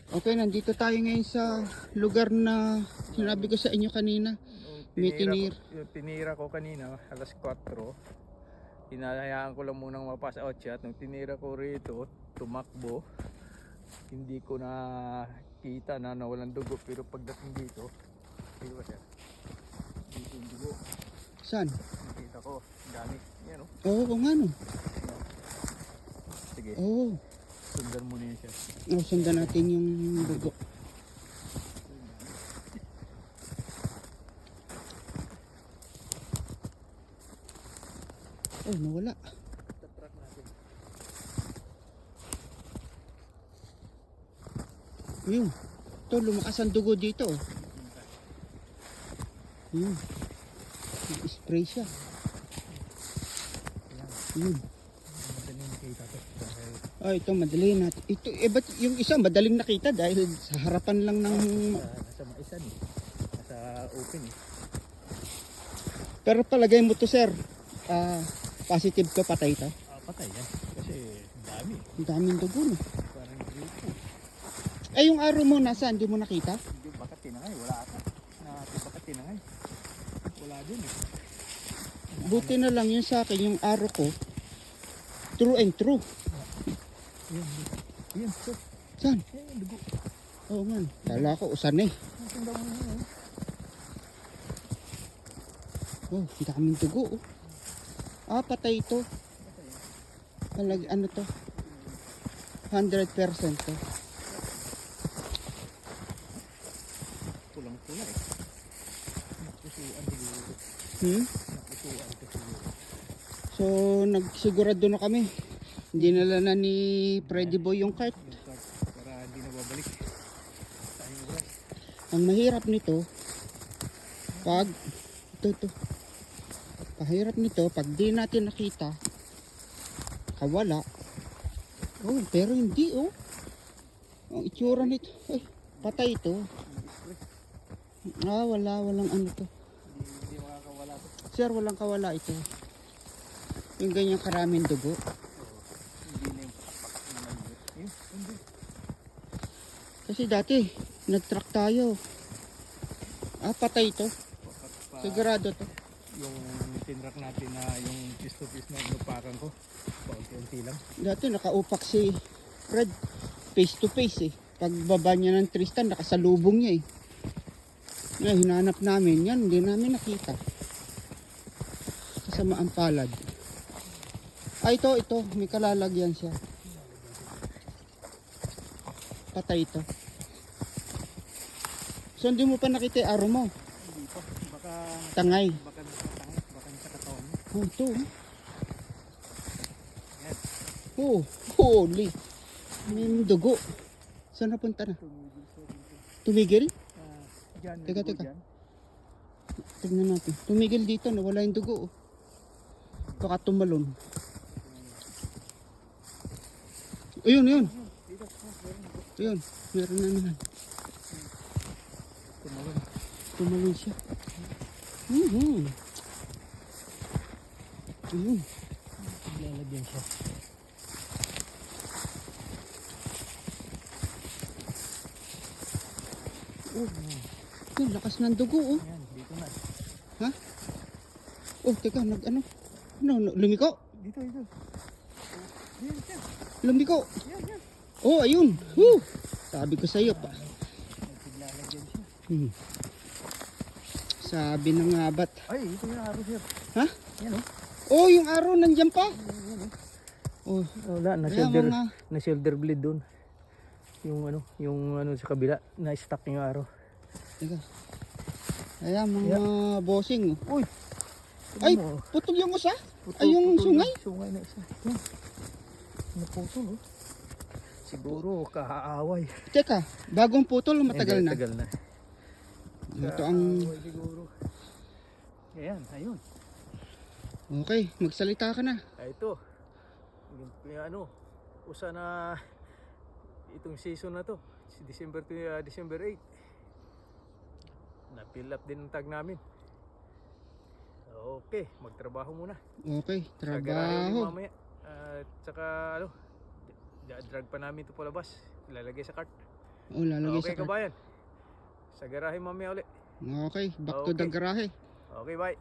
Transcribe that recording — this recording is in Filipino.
Okay, nandito tayo ngayon sa lugar na sinabi ko sa inyo kanina. May Yung tinira ko kanina, alas 4, hinahayaan ko lang munang mapasa 8 at nung tinira ko rito, tumakbo. Hindi ko na kita na nawalan dugo, pero pagdating dito, di ba siya? Dito yung dugo. Saan? Nakita ko, dami. Yan o. Oo, kung ano. Sige, Oo. sundan mo na yun siya. Oh, sundan natin yung dugo. Oh, nawala. Tatrack natin. Yun. Ito, lumakas ang dugo dito. Yun. Spray siya. Yun. Madaling nakita to. Dahil Oh, ito madali natin. Ito, ba't yung isa madaling nakita dahil sa harapan lang ng... nasa maisan eh. Nasa open eh. Pero palagay mo to, sir. Positive to, patay to. Patay yan. Kasi dami. Ang daming dugo, no? Parang gripo. Eh, yung araw mo nasaan? Hindi mo nakita? Hindi, baka tinangay. Wala ata. Baka tinangay. Wala din eh. Buti na lang yun sa akin, yung araw ko. True and true. Yan. Yan. So, Saan? yan, dugo. Oo man. Kala ko, usan eh. Ang dami mo yun. Oh, ang daming dugo. Oh. Patay ito. Ano to? 100% to. Pulang-pula eh. Nakusuan siguro. Nakusuan ko siguro. So, nagsigurado na kami. Hindi na ni Freddy Boy yung cart. Para hindi na babalik. Tayong oras. Ang mahirap nito, pag, ito. Pahirap nito, pag di natin nakita, kawala. Oh, pero hindi oh. Ang itsura nito, ay, patay ito. Walang ano to. Hindi makakawala to. Sir, walang kawala ito. Yung ganyang karaming dugo. Hindi na yung patak-patak naman yun. Hindi. Kasi dati, nag-truck tayo. Patay ito. Sigurado to. Yung tinrak natin na yung piece-to-piece na inupakan ko, paunti-unti lang. Dati nakaupak si Fred face to face eh. Pagbaba niya ng Tristan, nakasalubong niya eh. Ngayon, hinanap namin yan, hindi namin nakita. Kasamaan palad. Ito, may kalalagyan siya. Patay ito. So hindi mo pa nakita yung araw mo? Hindi pa, baka Tangay. baka nasa katawan mo. Oh, ito. Yan. Oh, holy. May dugo. Saan napunta na? Tumigil? Dyan, Teka. dugo dyan. Tignan natin. Tumigil dito, nawala yung dugo. Oh. Baka tumalon. Ayun. Ayun, meron na naman. Tumalon siya. Ayun. Lalagyan siya. Oh, yun, lakas ng dugo oh. Yan, dito na. Ha? Oh, teka, ano, lumiko? Dito. Yan. Lumiko. Yan. Oh, ayun. Woo! Sabi ko sa iyo pa. Naglalagyan siya. Sabi ng abat. Ay, ito yung araw siya. Ha? Yan o. Oh, yung araw nandiyan pa. Oh, Wala, na shoulder blade doon. Yung ano sa kabila, na stuck yung araw. teka. Ayan mga bossing. Uy! Ay, putol yung usa? Ay, yung sungay? Sungay na isa. Naputol oh. Siguro kahaaway. Teka, bagong putol o matagal na? Matagal na. Ito ang... Kahaaway siguro. Ayan, ayun. Okay, magsalita ka na. Ito. Yung usa na itong season na to. December 8. Na-fill up din ang tag namin. Okay, magtrabaho muna. Okay, Sa garahe trabaho. mamaya. At saka drag pa namin ito palabas. Ilalagay sa cart. Oh, lalagay Okay sa kabayan. Sa garahe mamaya ulit. Okay, back to Okay. the garahe. Okay, bye.